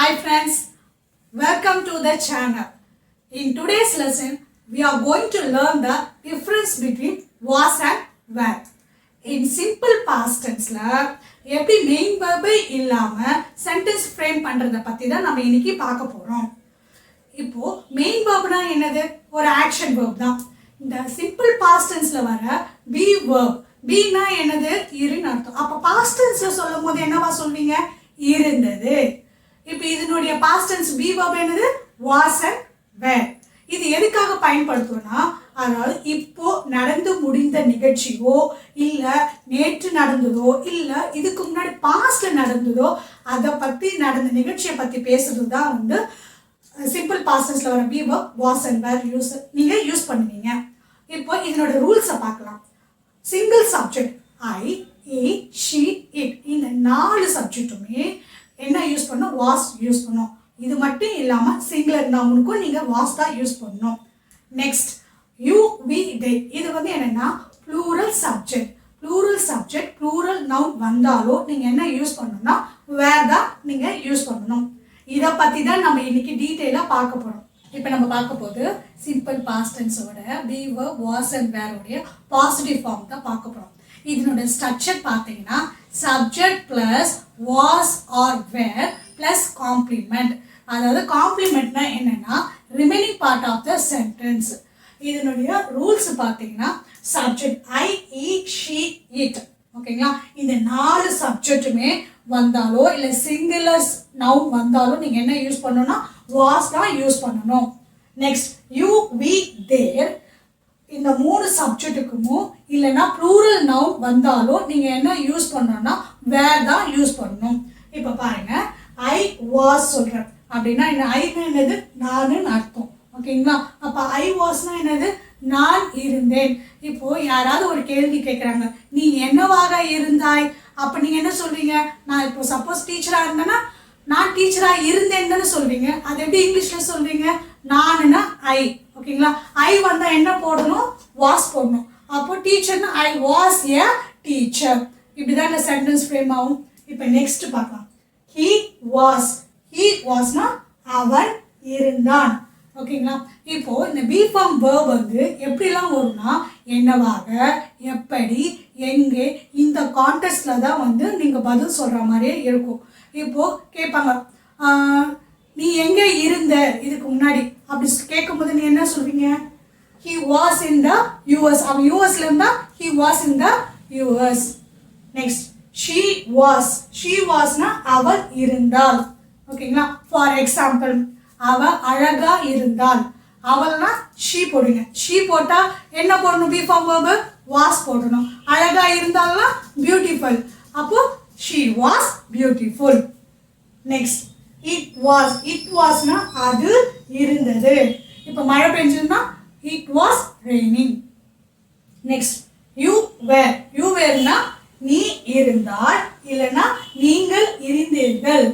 Hi friends, welcome to the channel. In today's lesson, we are going to learn the difference between was and were. In simple past tense எப்படி main verb இல்லாம sentence frame பண்றத பத்தி தான் நம்ம இன்னைக்கு பார்க்க போறோம். இப்போ மெயின் verbனா என்னது? ஒரு ஆக்ஷன் verb தான். இந்த சிம்பிள் பாஸ்ட் டென்ஸ்ல வர be verb. beனா என்னது? இருன்னு அர்த்தம். அப்ப பாஸ்ட் டென்ஸ்ல சொல்லும்போது என்னவா சொல்வீங்க? இருந்தது. இப்போ இதனுடைய பாஸ்ட் டென்ஸ் be verb என்னது? was and were. இது எதுக்காக பயன்படுத்துவோம்னா, அதாவது இப்போ நடந்து முடிந்த நிகழ்ச்சியோ இல்ல நேற்று நடந்ததோ இல்ல இதுக்கு முன்னாடி பாஸ்ட்ல நடந்ததோ அதை பத்தி நடந்த நிகழ்ச்சியை பத்தி பேசுறது தான் வந்து சிம்பிள் பாஸ்ட் டென்ஸ்ல வர be verb was and were நீங்க யூஸ் பண்ணுவீங்க. இப்போ இதனோட ரூல்ஸை பார்க்கலாம். Single subject I, he, she, it இந்த 4 சப்ஜெக்ட்டுமே என்ன யூஸ் பண்ணோம்? வாஸ் யூஸ் பண்ணோம். இது மட்டும் இல்லாமல் சிங்குலர் நவுனுக்கும் நீங்கள் வாஸ் தான் யூஸ் பண்ணணும். நெக்ஸ்ட் யூ, வி, தே இது வந்து என்னென்னா ப்ளூரல் சப்ஜெக்ட். ப்ளூரல் நவுன் வந்தாலும் நீங்கள் என்ன யூஸ் பண்ணணும்னா வேர் தான் நீங்கள் யூஸ் பண்ணணும். இதை பற்றி தான் நம்ம இன்னைக்கு டீட்டெயிலாக பார்க்க போகிறோம். இப்போ நம்ம பார்க்க போது சிம்பிள் பாஸ்ட் டென்ஸோட be verb was and were உடைய பாசிட்டிவ் ஃபார்ம் தான் பார்க்க போகிறோம். இதனோட ஸ்ட்ரக்சர் பார்த்தீங்கன்னா subject plus was are were plus complement. அதாவது காம்ப்ளிமெண்ட்னா என்னன்னா remaining part of the sentence. இதனுடைய ரூல்ஸ் பார்த்தீங்கன்னா subject I, he, she, it ஓகேங்களா. இந்த 4 சப்ஜெக்ட்டுமே வந்தாலோ இல்லை சிங்குலர் நவுன் வந்தாலும் நீங்கள் என்ன யூஸ் பண்ணணும்னா வாஸ் தான் யூஸ் பண்ணணும். நெக்ஸ்ட் யூ, வி, தேர் இந்த 3 சப்ஜெக்ட்டுக்கும் இல்லைன்னா ப்ளூரல் நவுன் வந்தாலும் நீங்கள் என்ன யூஸ் பண்ணணும்னா வேர் தான் யூஸ் பண்ணணும். இப்போ பாருங்க, ஐ வாஸ் சொல்கிறேன் அப்படின்னா என்ன? ஐனா என்னது? நானுன்னு அர்த்தம் ஓகேங்களா. அப்போ ஐ வாஸ்னா என்னது? நான் இருந்தேன். இப்போ யாராவது ஒரு கேள்வி கேட்குறாங்க, நீ என்னவாக இருந்தாய்? அப்போ நீங்கள் என்ன சொல்வீங்க? நான் இப்போ சப்போஸ் டீச்சராக இருந்தேன்னா நான் டீச்சராக இருந்தேன்னு சொல்வீங்க. அது எப்படி இங்கிலீஷில் சொல்வீங்க? நானுன்னா ஐ ஓகேங்களா. ஐ வந்தால் என்ன போடணும்? வாஸ் போடணும். அப்போ டீச்சர்னா ஐ வாஸ் எ டீச்சர். இப்படி தான் இந்த சென்டென்ஸ் ஃப்ரேம் ஆகும். இப்போ நெக்ஸ்ட் பார்க்கலாம். he wasனா அவன் இருந்தான் ஓகேங்களா. இப்போ இந்த பி ஃபார்ம் verb வந்து எப்படிலாம் வரும்னா என்னவாக, எப்படி, எங்கே இந்த கான்டெக்ஸ்ட்ல தான் வந்து நீங்கள் பதில் சொல்கிற மாதிரியே இருக்கும். இப்போ கேட்பாங்க, நீ எங்கே இருந்த இதுக்கு முன்னாடி அப்படி கேட்கும்போது நீ என்ன சொல்வீங்க? he was in the US. அவன் யூஎஸ்ல இருந்தா he was in the US. Next she wasனா அவள் இருந்தாள் ஓகேங்களா. ஃபார் எக்ஸாம்பிள், அவ அழகா இருந்தாள். அவள்னா she போடுங்க. she போட்டா என்ன போடணும்? பி ஃபார்ம் verb was போடணும். அழகா இருந்தால்னா பியூட்டிஃபுல். அப்போ she was beautiful. Next it wasனா அது இருந்தது. இப்போ மழை பெஞ்சதுன்னா it was raining. Next you wereனா நீ இருந்தால் இல்லைன்னா நீங்கள் இருந்தீர்கள்.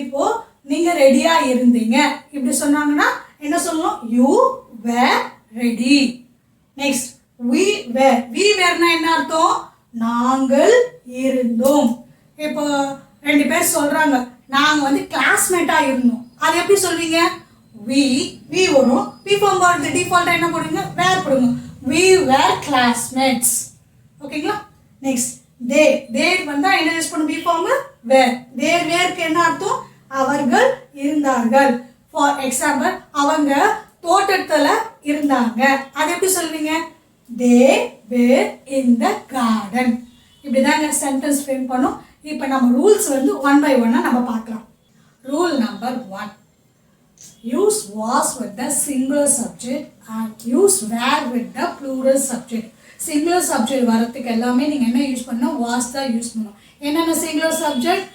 இப்போ நீங்க ரெடியா இருந்தீங்க இப்படி சொன்னாங்கன்னா என்ன சொல்லணும்? You were ready. Next we wereனா என்ன அர்த்தம்? நாங்கள் இருந்தோம். இப்போ 2 பேர் சொல்றாங்க, நாங்க வந்து கிளாஸ்மேட்டா இருந்தோம். அது எப்படி சொல்வீங்க? we வரும். we ஃபார்ம் verb டிஃபால்ட்டா என்ன போடுங்க? வேர் போடுங்க. we were classmates ஓகேங்களா. நெக்ஸ்ட் they வந்தா என்ன யூஸ் பண்ணும்? பி ஃபார்ம் வேர். வேருக்கு என்ன அர்த்தம்? அவர்கள் இருந்தார்கள். ஃபார் எக்ஸாம்பிள், அவங்க தோட்டத்துல இருந்தாங்க. அது எப்படி சொல்வீங்க? they were in the garden. இப்படிதாங்க சென்டென்ஸ் ஃப்ரேம் பண்ணும். இப்போ நம்ம ரூல்ஸ் வந்து 1 by 1 நம்ம பார்க்கலாம். Rule number 1, use was with the singular subject and use were with the plural subject. Singular subject வரத்துக்கு எல்லாமே நீங்கள் என்ன யூஸ் பண்ணணும்? வாஸ் தான் யூஸ் பண்ணணும். என்னென்ன singular subject?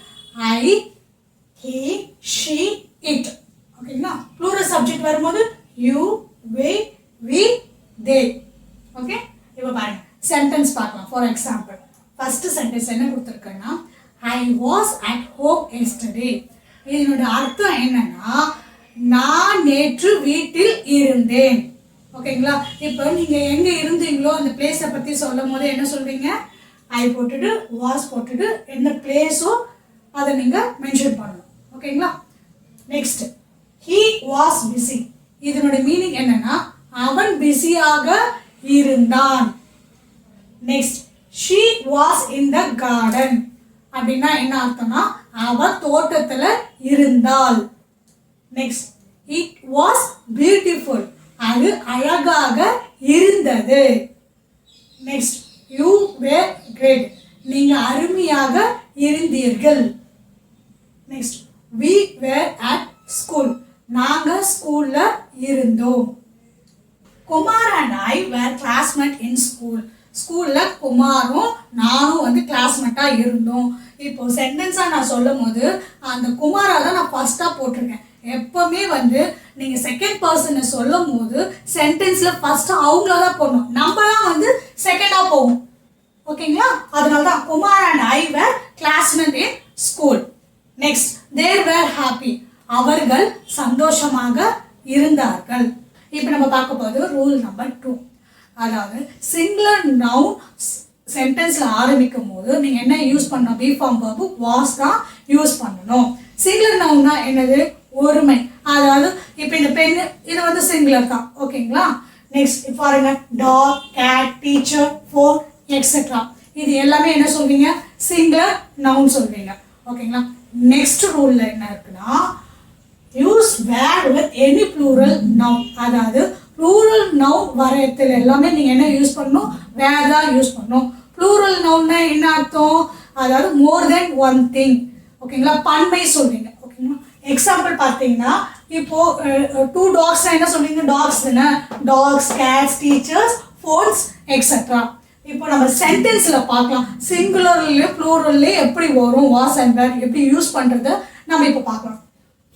I, he, she, it ஓகேங்களா. ப்ளூரல் சப்ஜெக்ட் வரும்போது யூ, we, they ஓகே. இப்போ பாருங்க, சென்டென்ஸ் பார்க்கலாம். ஃபார் எக்ஸாம்பிள், ஃபர்ஸ்ட் சென்டென்ஸ் என்ன கொடுத்துருக்கேன்னா, I was at home yesterday. இதனோட அர்த்தம் என்னன்னா நான் நேற்று வீட்டில் இருந்தேன் ஓகேங்களா. இப்போ நீங்கள் எங்கே இருந்தீங்களோ அந்த பிளேஸை பற்றி சொல்லும் போது என்ன சொல்வீங்க? ஐ போட்டுட்டு வாஸ் போட்டுட்டு என்ன பிளேஸோ அதை நீங்கள் மென்ஷன் பண்ணணும் ஓகேங்களா. Next he was busy. இதனுடைய மீனிங் என்னன்னா அவன் பிஸியாக இருந்தான். Next she was in the garden. அப்படின்னா என்ன அர்த்தம்னா அவ தோட்டத்துல இருந்தாள். Next it was beautiful. அது அழகாக இருந்தது. Next you were great. நீங்க அருமையாக இருந்தீர்கள். Next we were at school. நாங்க ஸ்கூல்ல இருந்தோம். Kumar and I were classmates in school. ஸ்கூல்ல குமாரும் நானும் வந்து கிளாஸ்மேட்டா இருந்தோம். இப்போ சென்டென்ஸா நான் சொல்லும் போது அந்த குமாரா தான் நான் ஃபர்ஸ்டா போட்டிருக்கேன். எப்பவுமே வந்து நீங்க செகண்ட் பர்சனை சொல்லும் போது சென்டென்ஸ்ல ஃபர்ஸ்ட் அவங்கள தான் போடணும். நம்ம தான் வந்து செகண்டா போவோம். ஓகேங்களா? அதனால தான் Kumar and I were classmates in school. Next they were happy. அவர்கள் சந்தோஷமாக இருந்தார்கள். இப்போ நம்ம பார்க்க போது ரூல் நம்பர் 2. அதாவது சிங்குலர் நவுன் சென்டென்ஸ்ல ஆரம்பிக்கும் போது நீங்க என்ன யூஸ் பண்ணணும்? பி ஃபார்ம் verb was தான் யூஸ் பண்ணணும். சிங்குலர் நவுன்னா என்னது? ஒருமை. அதாவது இப்போ இந்த பெண் இது வந்து சிங்குலர் தான். ஓகேங்களா? நெக்ஸ்ட் இப்போ பாருங்க dog, cat, teacher, phone etcetera. இது எல்லாமே என்ன சொல்வீங்க? சிங்குலர் நவுன் சொல்வீங்க. ஓகேங்களா? நெக்ஸ்ட் ரூல்ல என்ன இருக்குன்னா use were with any plural noun. அதாவது ப்ளூரல் நவுன் வரத்துல எல்லாமே நீங்க என்ன யூஸ் பண்ணணும்? வேர் தான் யூஸ் பண்ணணும். ப்ளூரல் நவுன்னா என்ன அர்த்தம்? அதாவது மோர் தென் ஒன் திங். ஓகேங்களா? பன்மை சொல்வீங்க. ஓகேங்களா? எக்ஸாம்பிள் பார்த்தீங்கன்னா இப்போ 2 dogs என்ன சொல்வீங்க? டாக்ஸ் தானே. Dogs, cats, teachers, phones etcetera. இப்போ நம்ம சென்டென்ஸ்ல பார்க்கலாம் சிங்குலர்லயும் ப்ளூரல்லயும் எப்படி வரும் வாஸ் அண்ட் வேர் எப்படி யூஸ் பண்றத நம்ம இப்போ பார்க்கலாம்.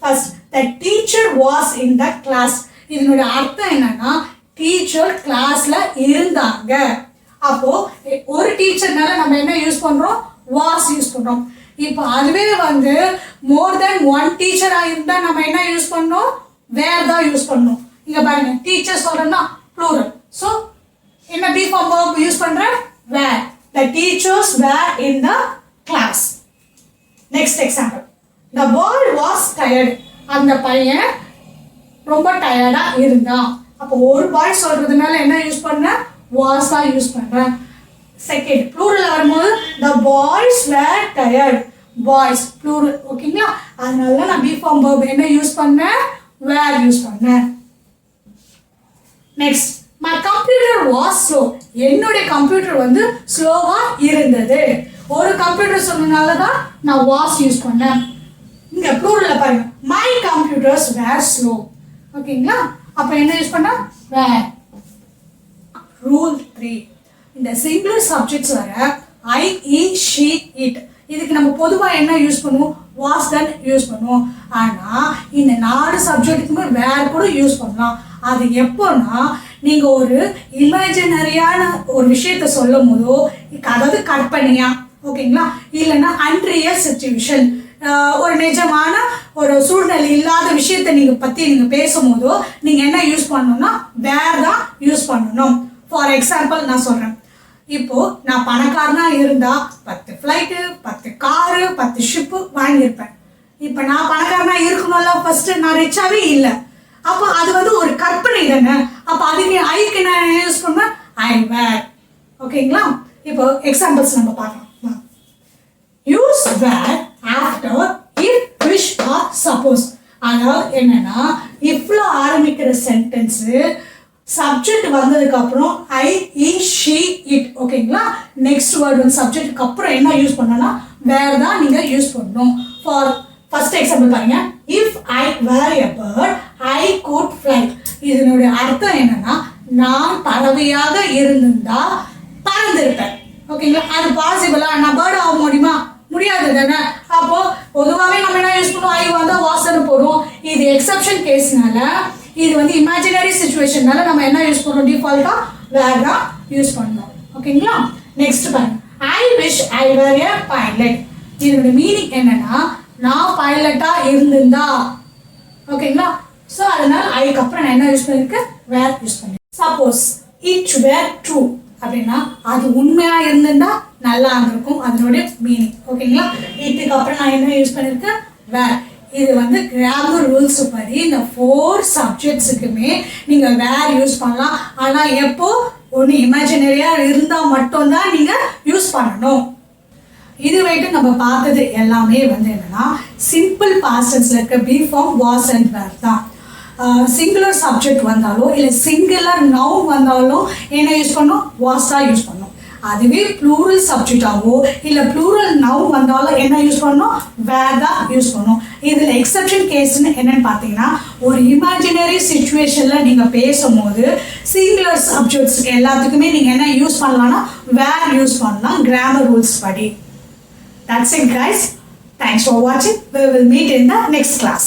First the teacher was in the class. இதனுடைய அர்த்தம் என்னன்னா டீச்சர் கிளாஸ்ல இருந்தாங்க. அப்போ ஒரு டீச்சர்னால நம்ம என்ன யூஸ் பண்றோம்? was யூஸ் பண்றோம். இப்போ அதுவே வந்து மோர் தென் ஒன் டீச்சரா இருந்தா நம்ம என்ன யூஸ் பண்ணோம்? வேர் தான் யூஸ் பண்ணோம். இங்க பாருங்க டீச்சர் சொல்றேன்னா ப்ளூரல். ஸோ என்ன பி ஃபார்ம் verb யூஸ் பண்றேன்? வேர். the teachers were in the class. next example the boy was tired. அந்த பையன் ரொம்ப டயர்டா இருந்தான். அப்போ ஒரு பாய் சொல்றதுனால என்ன யூஸ் பண்ண? was தான் யூஸ் பண்றேன். செகண்ட் ப்ளூரல் வரும்போது the boys were tired. boys ப்ளூரல். ஓகேங்களா? அதனால நான் பி ஃபார்ம் verb என்ன யூஸ் பண்ணேன்? were யூஸ் பண்ணேன். Next my computer was slow. என்னுடைய கம்ப்யூட்டர் வந்து ஸ்லோவா இருந்தது. ஒரு கம்ப்யூட்டர் சொன்னனால தான் நான் was யூஸ் பண்ணேன். இங்க ப்ளூரல்ல பாருங்க my computers were slow. ஓகேங்களா? அப்ப என்ன யூஸ் பண்ணா? were. ரூல் 3. இந்த சிங்குலர் சப்ஜெக்ட்ஸ் வர I, he, she, it இதுக்கு நம்ம பொதுவா என்ன யூஸ் பண்ணுவோம்? was தான் யூஸ் பண்ணுவோம். ஆனா இந்த 4 சப்ஜெக்ட்டுக்குமே were கூட யூஸ் பண்ணலாம். அது எப்போனா நீங்க ஒரு இமேஜினரியான ஒரு விஷயத்த சொல்லும் போதோ அதாவது கற்பனையா ஓகேங்களா இல்லைன்னா அன்ரியல் சிச்சுவேஷன் ஒரு நிஜமான ஒரு சூழ்நிலை இல்லாத விஷயத்தை நீங்க பத்தி நீங்க பேசும்போதோ நீங்க என்ன யூஸ் பண்ணணும்னா வேர் தான் யூஸ் பண்ணணும். ஃபார் எக்ஸாம்பிள் நான் சொல்றேன், இப்போ நான் பணக்காரனா இருந்தா 10 ஃப்ளைட்டு 10 காரு 10 ஷிப்பு வாங்கியிருப்பேன். இப்போ நான் பணக்காரனா இருக்கணும்ல, ஃபர்ஸ்ட் நான் ரிச்சாவே இல்லை. அப்போ அது வந்து ஒரு கற்பனை தானே. அப்போ அதுக்கு ஐக்கு நான் யூஸ் பண்ணுவேன் ஐ வேர். ஓகேங்களா? இப்போ எக்ஸாம்பிள்ஸ் நம்ம பார்க்கலாம். Use were after if wish or suppose. அதாவது என்னன்னா இஃப்ல ஆரம்பிக்கிற சென்டென்ஸ் சப்ஜெக்ட் வந்ததுக்கு அப்புறம் ஐ இ ஷி இட். ஓகேங்களா? நெக்ஸ்ட் வேர்ட் வந்து சப்ஜெக்ட்டுக்கு அப்புறம் என்ன யூஸ் பண்ணனா வேர் தான் நீங்க யூஸ் பண்ணணும். ஃபார் ஃபர்ஸ்ட் எக்ஸாம்பிள் பாருங்க, if I were a bird I could fly. இதனுடைய அர்த்தம் என்னன்னா நான் பறவையாக இருந்திருந்தா பறந்திருப்பேன். ஓகேங்களா? அது பாசிபிளா? நான் பேர்ட் ஆக முடியுமா? முடியாது தானே. அப்போ பொதுவாகவே நம்ம என்ன யூஸ் பண்ணுவோம், ஐ வந்தா வாசனை போடுவோம். இது எக்ஸப்ஷன் கேஸ்னால இது வந்து இமேஜினரி சிச்சுவேஷன்னால நம்ம என்ன யூஸ் பண்ணுறோம், டிஃபால்ட்டா வேர் தான் யூஸ் பண்ணோம். ஓகேங்களா? நெக்ஸ்ட் பாருங்க, I wish I were a pilot. இதோட மீனிங் என்னன்னா நான் பைலட்டா இருந்திருந்தா. ஓகேங்களா? ஸோ அதனால ஐக்கு அப்புறம் நான் என்ன யூஸ் பண்ணியிருக்கேன், வேர் யூஸ் பண்ணேன். சப்போஸ் இட் வேர் ட்ரூ அப்படின்னா அது உண்மையா இருந்திருந்தா நல்லா இருந்திருக்கும் அதனுடைய மீனிங். ஓகேங்களா? இட்டுக்கு அப்புறம் நான் என்ன யூஸ் பண்ணியிருக்கேன், வேர். இது வந்து கிராமர் ரூல்ஸ் படி இந்த 4 சப்ஜெக்ட்ஸுக்குமே நீங்கள் வேர் யூஸ் பண்ணலாம். ஆனால் எப்போ ஒன்று இமேஜினரியாக இருந்தால் மட்டும்தான் நீங்கள் யூஸ் பண்ணணும். இது வரைக்கும் நம்ம பார்த்தது எல்லாமே வந்து என்னென்னா சிம்பிள் பாஸ்டன்ஸில் இருக்க B form was and where தான். சிங்குலர் சப்ஜெக்ட் வந்தாலும் இல்லை சிங்குலர் நவுன் வந்தாலும் என்ன யூஸ் பண்ணணும்? வாஸ் தான் யூஸ் பண்ணணும். அதுவே ப்ளூரல் சப்ஜெக்டாகவோ இல்லை ப்ளூரல் நவுன் வந்தாலும் என்ன யூஸ் பண்ணணும்? வேர் தான் யூஸ் பண்ணணும். இதில் எக்ஸப்ஷன் கேஸ்ன்னு என்னென்னு பார்த்தீங்கன்னா ஒரு இமேஜினரி சுச்சுவேஷனில் நீங்கள் பேசும்போது சிங்குலர் சப்ஜெக்ட்ஸுக்கு எல்லாத்துக்குமே நீங்கள் என்ன யூஸ் பண்ணலாம்னா வேர் யூஸ் பண்ணலாம் கிராமர் ரூல்ஸ் படி. That's it guys. Thanks for watching. We will meet in the next class.